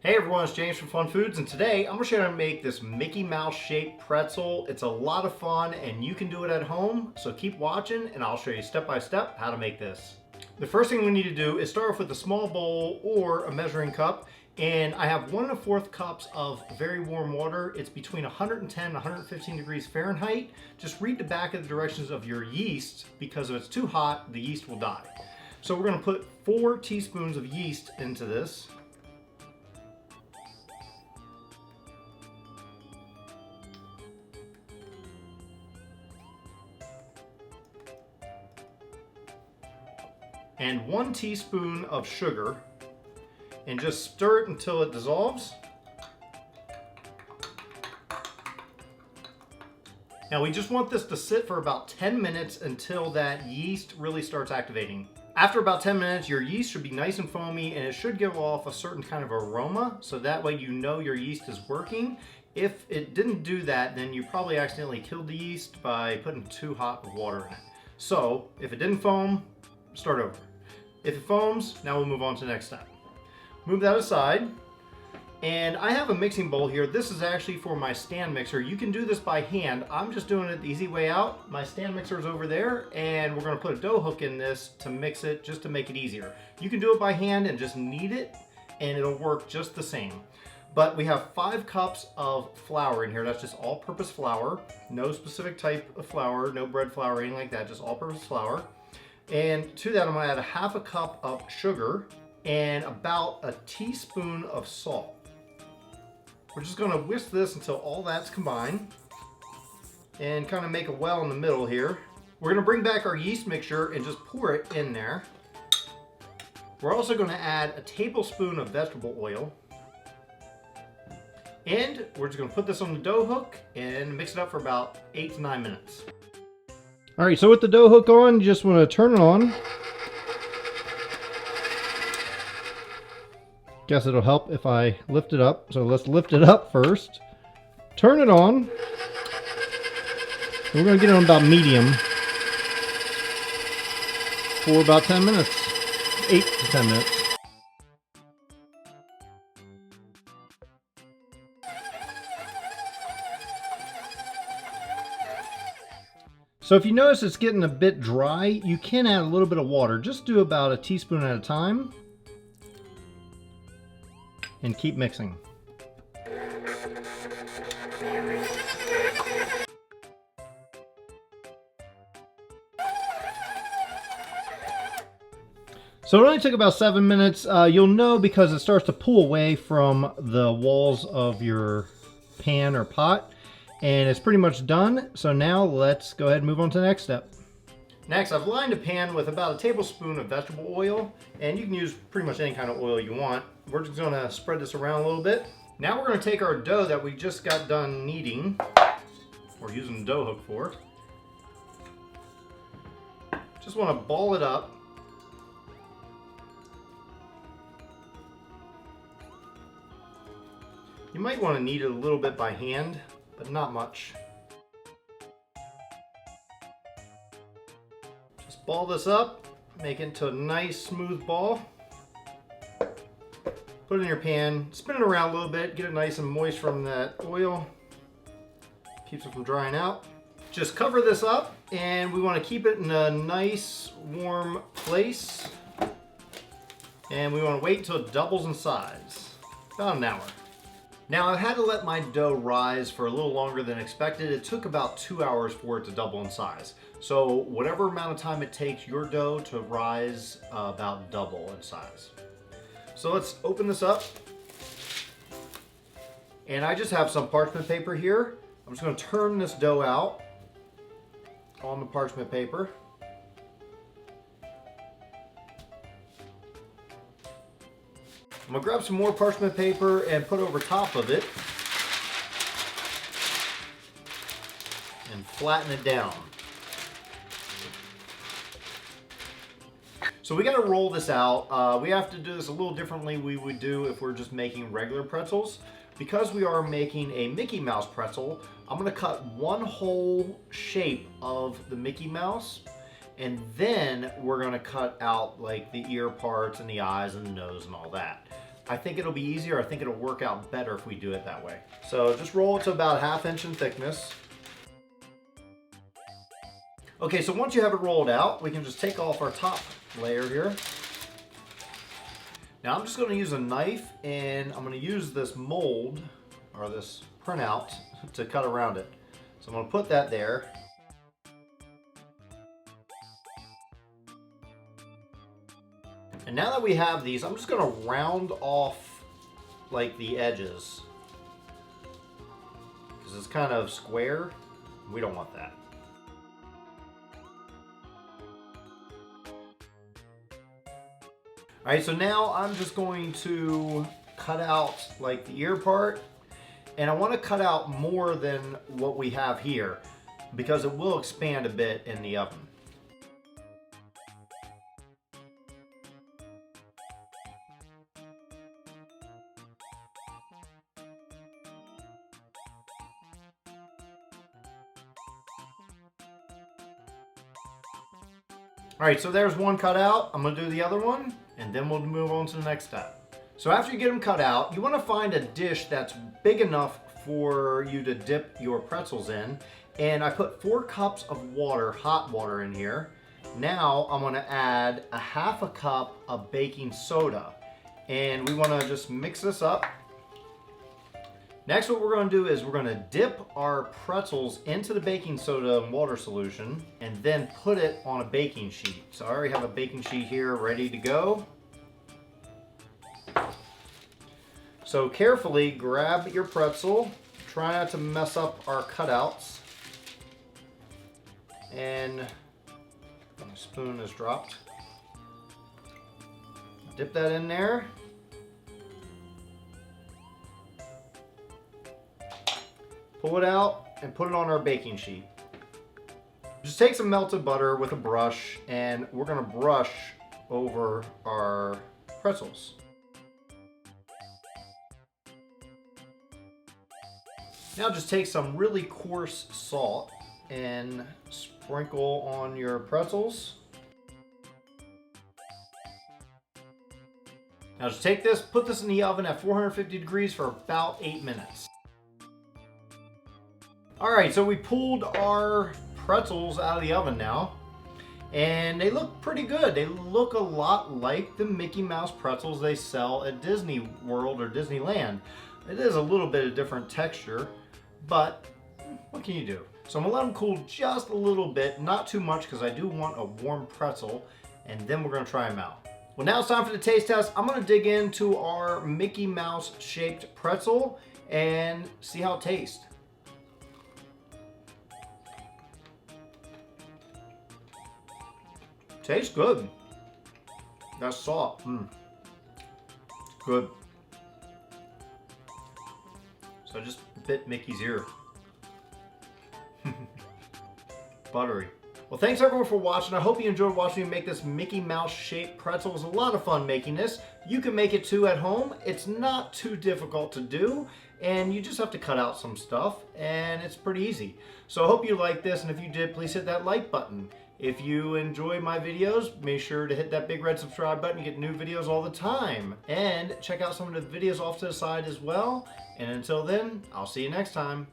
Hey everyone, it's James from FunFoods, and today I'm going to show you how to make this Mickey Mouse shaped pretzel. It's a lot of fun and you can do it at home, so keep watching and I'll show you step by step how to make this. The first thing we need to do is start off with a small bowl or a measuring cup, and I have 1 1/4 cups of very warm water. It's between 110 and 115 degrees Fahrenheit. Just read the back of the directions of your yeast, because if it's too hot, the yeast will die. So we're going to put 4 teaspoons of yeast into this. And 1 teaspoon of sugar, and just stir it until it dissolves. Now we just want this to sit for about 10 minutes until that yeast really starts activating. After about 10 minutes, your yeast should be nice and foamy and it should give off a certain kind of aroma, so that way you know your yeast is working. If it didn't do that, then you probably accidentally killed the yeast by putting too hot of water in it. So if it didn't foam, start over. If it foams, now we'll move on to the next step. Move that aside, and I have a mixing bowl here. This is actually for my stand mixer. You can do this by hand. I'm just doing it the easy way out. My stand mixer is over there, and we're gonna put a dough hook in this to mix it, just to make it easier. You can do it by hand and just knead it, and it'll work just the same. But we have 5 cups of flour in here. That's just all-purpose flour. No specific type of flour, no bread flour or anything like that, just all-purpose flour. And to that, I'm gonna add a 1/2 cup of sugar and about a teaspoon of salt. We're just gonna whisk this until all that's combined and kind of make a well in the middle here. We're gonna bring back our yeast mixture and just pour it in there. We're also gonna add a tablespoon of vegetable oil. And we're just gonna put this on the dough hook and mix it up for about 8 to 9 minutes. All right, so with the dough hook on, you just want to turn it on. Guess it'll help if I lift it up. So let's lift it up first. Turn it on. We're going to get it on about medium for about 10 minutes. 8 to 10 minutes. So if you notice it's getting a bit dry, you can add a little bit of water. Just do about a teaspoon at a time and keep mixing. So it only took about 7 minutes. You'll know because it starts to pull away from the walls of your pan or pot. And it's pretty much done. So now let's go ahead and move on to the next step. Next, I've lined a pan with about a tablespoon of vegetable oil, and you can use pretty much any kind of oil you want. We're just gonna spread this around a little bit. Now we're gonna take our dough that we just got done kneading, or using the dough hook for. Just wanna ball it up. You might wanna knead it a little bit by hand, but not much. Just ball this up, make it into a nice smooth ball. Put it in your pan, spin it around a little bit, get it nice and moist from that oil. Keeps it from drying out. Just cover this up, and we want to keep it in a nice warm place. And we want to wait until it doubles in size, about an hour. Now I've had to let my dough rise for a little longer than expected. It took about 2 hours for it to double in size. So whatever amount of time it takes your dough to rise, about double in size. So let's open this up. And I just have some parchment paper here. I'm just gonna turn this dough out on the parchment paper. I'm gonna grab some more parchment paper and put over top of it and flatten it down. So we gotta roll this out. We have to do this a little differently we would do if we're just making regular pretzels. Because we are making a Mickey Mouse pretzel, I'm gonna cut one whole shape of the Mickey Mouse, and then we're gonna cut out like the ear parts and the eyes and the nose and all that. I think it'll be easier. I think it'll work out better if we do it that way. So just roll it to about 1/2 inch in thickness. Okay, so once you have it rolled out, we can just take off our top layer here. Now I'm just going to use a knife, and I'm going to use this mold, or this printout, to cut around it. So I'm going to put that there. And now that we have these, I'm just going to round off like the edges, because it's kind of square. We don't want that. All right, so now I'm just going to cut out like the ear part, and I want to cut out more than what we have here because it will expand a bit in the oven. All right, so there's one cut out. I'm gonna do the other one, and then we'll move on to the next step. So after you get them cut out, you wanna find a dish that's big enough for you to dip your pretzels in. And I put 4 cups of water, hot water, in here. Now I'm gonna add 1/2 cup of baking soda. And we wanna just mix this up. Next, what we're going to do is we're going to dip our pretzels into the baking soda and water solution and then put it on a baking sheet. So I already have a baking sheet here ready to go. So carefully grab your pretzel. Try not to mess up our cutouts. And my spoon is dropped. Dip that in there. Pull it out and put it on our baking sheet. Just take some melted butter with a brush, and we're gonna brush over our pretzels. Now just take some really coarse salt and sprinkle on your pretzels. Now just take this, put this in the oven at 450 degrees for about 8 minutes. All right, so we pulled our pretzels out of the oven now, and they look pretty good. They look a lot like the Mickey Mouse pretzels they sell at Disney World or Disneyland. It is a little bit of different texture, but what can you do? So I'm gonna let them cool just a little bit, not too much, because I do want a warm pretzel, and then we're gonna try them out. Well, now it's time for the taste test. I'm gonna dig into our Mickey Mouse shaped pretzel and see how it tastes. Tastes good. That's salt. Good. So I just bit Mickey's ear. Buttery. Well, thanks everyone for watching. I hope you enjoyed watching me make this Mickey Mouse shaped pretzel. It was a lot of fun making this. You can make it too at home. It's not too difficult to do, and you just have to cut out some stuff, and it's pretty easy. So I hope you liked this, and if you did, please hit that like button. If you enjoy my videos, make sure to hit that big red subscribe button. You get new videos all the time. And check out some of the videos off to the side as well. And until then, I'll see you next time.